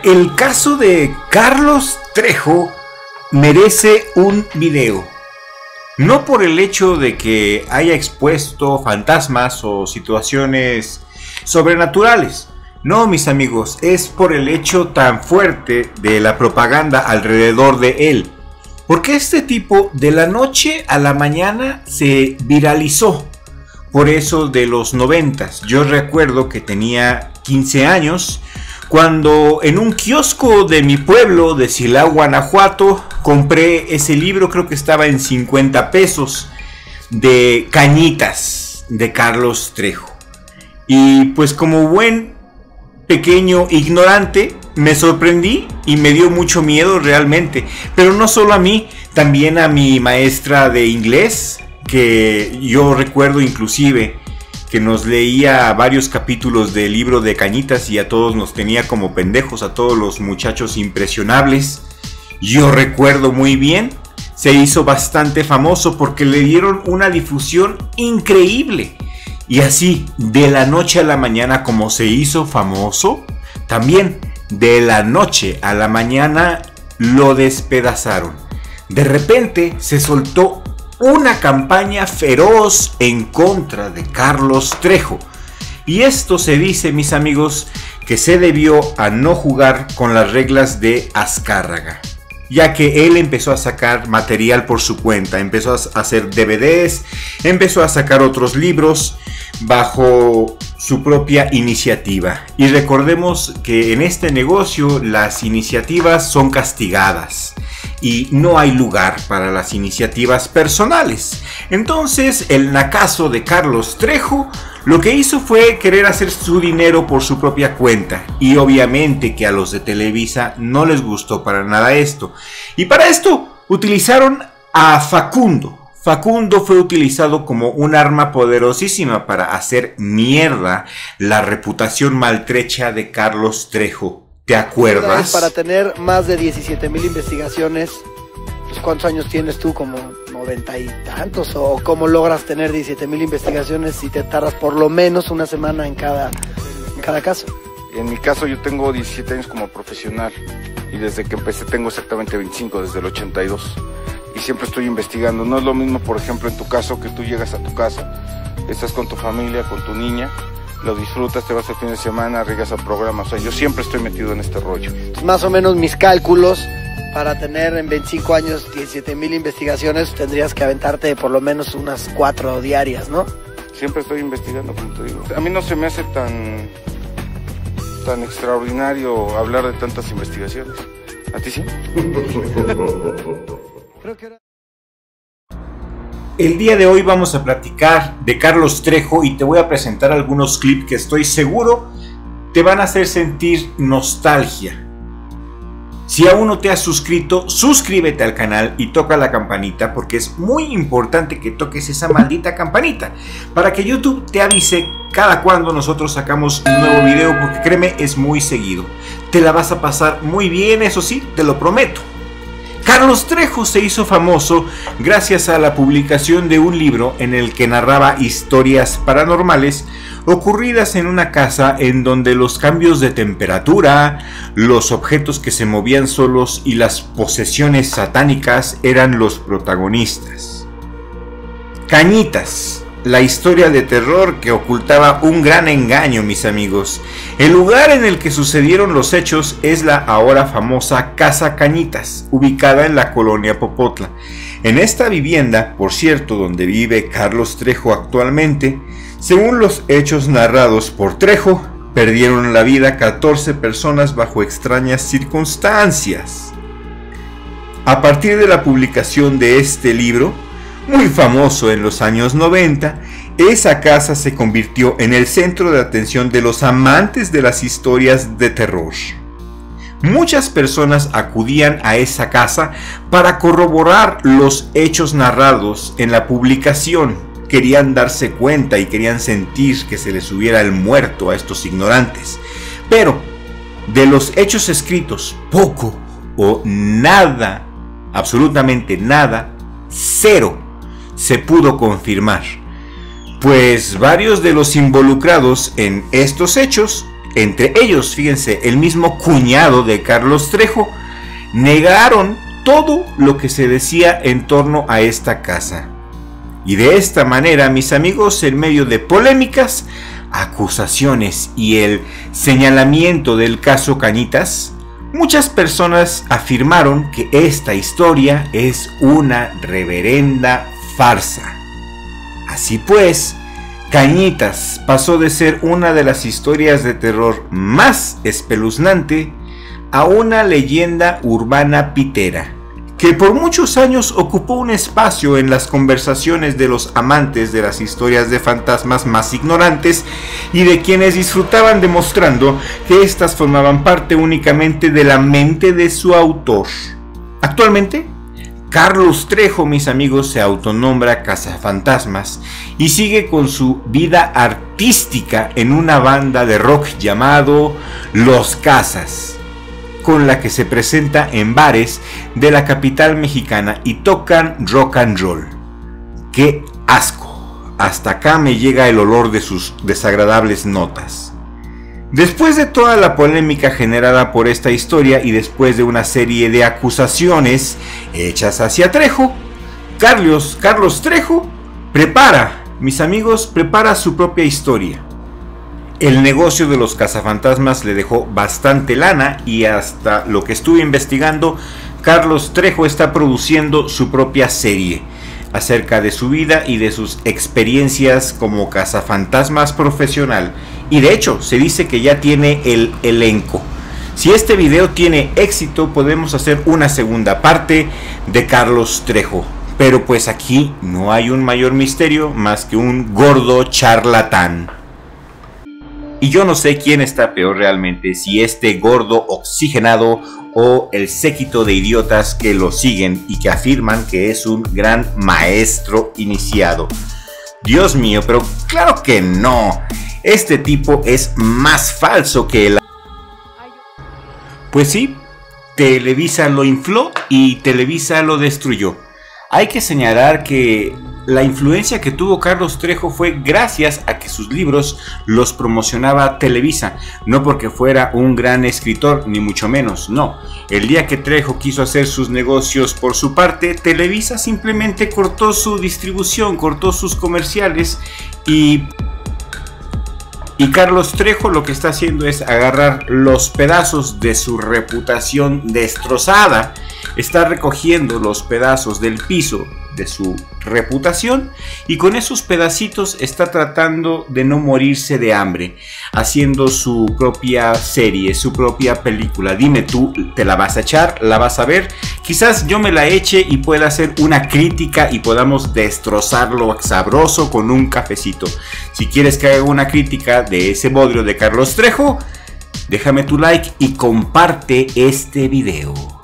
El caso de Carlos Trejo merece un video. No por el hecho de que haya expuesto fantasmas o situaciones sobrenaturales. No, mis amigos, es por el hecho tan fuerte de la propaganda alrededor de él. Porque este tipo de la noche a la mañana se viralizó. Por eso de los 90s. Yo recuerdo que tenía 15 años cuando en un kiosco de mi pueblo de Silao, Guanajuato, compré ese libro, creo que estaba en 50 pesos, de Cañitas, de Carlos Trejo. Y pues como buen pequeño ignorante, me sorprendí y me dio mucho miedo realmente. Pero no solo a mí, también a mi maestra de inglés, que yo recuerdo inclusive que nos leía varios capítulos del libro de Cañitas y a todos nos tenía como pendejos, a todos los muchachos impresionables. Yo recuerdo muy bien, se hizo bastante famoso porque le dieron una difusión increíble. Y así, de la noche a la mañana, como se hizo famoso, también de la noche a la mañana lo despedazaron. De repente se soltó una campaña feroz en contra de Carlos Trejo. Y esto se dice, mis amigos, que se debió a no jugar con las reglas de Azcárraga, ya que él empezó a sacar material por su cuenta, empezó a hacer DVDs, empezó a sacar otros libros bajo su propia iniciativa. Y recordemos que en este negocio las iniciativas son castigadas y no hay lugar para las iniciativas personales. Entonces el nacazo de Carlos Trejo lo que hizo fue querer hacer su dinero por su propia cuenta, y obviamente que a los de Televisa no les gustó para nada esto, y para esto utilizaron a Facundo. Facundo fue utilizado como un arma poderosísima para hacer mierda la reputación maltrecha de Carlos Trejo. ¿Te acuerdas? Para tener más de 17,000 investigaciones, pues ¿cuántos años tienes tú? ¿Como 90 y tantos? ¿O cómo logras tener 17,000 investigaciones si te tardas por lo menos una semana en cada caso? En mi caso yo tengo 17 años como profesional y desde que empecé tengo exactamente 25, desde el 82. Y siempre estoy investigando. No es lo mismo, por ejemplo, en tu caso, que tú llegas a tu casa, estás con tu familia, con tu niña, lo disfrutas, te vas el fin de semana, arriesgas al programa. O sea, yo siempre estoy metido en este rollo. Más o menos mis cálculos, para tener en 25 años 17,000 investigaciones, tendrías que aventarte por lo menos unas 4 diarias, ¿no? Siempre estoy investigando, como te digo. A mí no se me hace tan extraordinario hablar de tantas investigaciones. ¿A ti sí? El día de hoy vamos a platicar de Carlos Trejo y te voy a presentar algunos clips que estoy seguro te van a hacer sentir nostalgia. Si aún no te has suscrito, suscríbete al canal y toca la campanita, porque es muy importante que toques esa maldita campanita para que YouTube te avise cada cuando nosotros sacamos un nuevo video, porque créeme, es muy seguido. Te la vas a pasar muy bien, eso sí, te lo prometo. Carlos Trejo se hizo famoso gracias a la publicación de un libro en el que narraba historias paranormales ocurridas en una casa en donde los cambios de temperatura, los objetos que se movían solos y las posesiones satánicas eran los protagonistas. Cañitas, la historia de terror que ocultaba un gran engaño, mis amigos. El lugar en el que sucedieron los hechos es la ahora famosa Casa Cañitas, ubicada en la colonia Popotla. En esta vivienda, por cierto, donde vive Carlos Trejo actualmente, según los hechos narrados por Trejo, perdieron la vida 14 personas bajo extrañas circunstancias. A partir de la publicación de este libro, muy famoso en los años 90, esa casa se convirtió en el centro de atención de los amantes de las historias de terror. Muchas personas acudían a esa casa para corroborar los hechos narrados en la publicación. Querían darse cuenta y querían sentir que se les subiera el muerto a estos ignorantes. Pero de los hechos escritos, poco o nada, absolutamente nada, cero, se pudo confirmar, pues varios de los involucrados en estos hechos entre ellos, fíjense, el mismo cuñado de Carlos Trejo, negaron todo lo que se decía en torno a esta casa. Y de esta manera, mis amigos, en medio de polémicas, acusaciones y el señalamiento del caso Cañitas, muchas personas afirmaron que esta historia es una reverenda farsa. Así pues, Cañitas pasó de ser una de las historias de terror más espeluznante a una leyenda urbana pitera, que por muchos años ocupó un espacio en las conversaciones de los amantes de las historias de fantasmas más ignorantes y de quienes disfrutaban demostrando que éstas formaban parte únicamente de la mente de su autor. Actualmente, Carlos Trejo, mis amigos, se autonombra cazafantasmas y sigue con su vida artística en una banda de rock llamado Los Cazas, con la que se presenta en bares de la capital mexicana y tocan rock and roll. ¡Qué asco! Hasta acá me llega el olor de sus desagradables notas. Después de toda la polémica generada por esta historia y después de una serie de acusaciones hechas hacia Trejo, Carlos Trejo prepara, mis amigos, prepara su propia historia. El negocio de los cazafantasmas le dejó bastante lana y hasta lo que estuve investigando, Carlos Trejo está produciendo su propia serie acerca de su vida y de sus experiencias como cazafantasmas profesional. Y de hecho, se dice que ya tiene el elenco. Si este video tiene éxito, podemos hacer una segunda parte de Carlos Trejo. Pero pues aquí no hay un mayor misterio más que un gordo charlatán. Y yo no sé quién está peor realmente, si este gordo oxigenado o el séquito de idiotas que lo siguen y que afirman que es un gran maestro iniciado. Dios mío, pero claro que no. Este tipo es más falso que el... Pues sí, Televisa lo infló y Televisa lo destruyó. Hay que señalar que la influencia que tuvo Carlos Trejo fue gracias a que sus libros los promocionaba Televisa, no porque fuera un gran escritor, ni mucho menos, no. El día que Trejo quiso hacer sus negocios por su parte, Televisa simplemente cortó su distribución, cortó sus comerciales y Carlos Trejo lo que está haciendo es agarrar los pedazos de su reputación destrozada, está recogiendo los pedazos del piso de su reputación y con esos pedacitos está tratando de no morirse de hambre, haciendo su propia serie, su propia película. Dime tú, ¿te la vas a echar? ¿La vas a ver? Quizás yo me la eche y pueda hacer una crítica y podamos destrozarlo sabroso con un cafecito. Si quieres que haga una crítica de ese bodrio de Carlos Trejo, déjame tu like y comparte este video.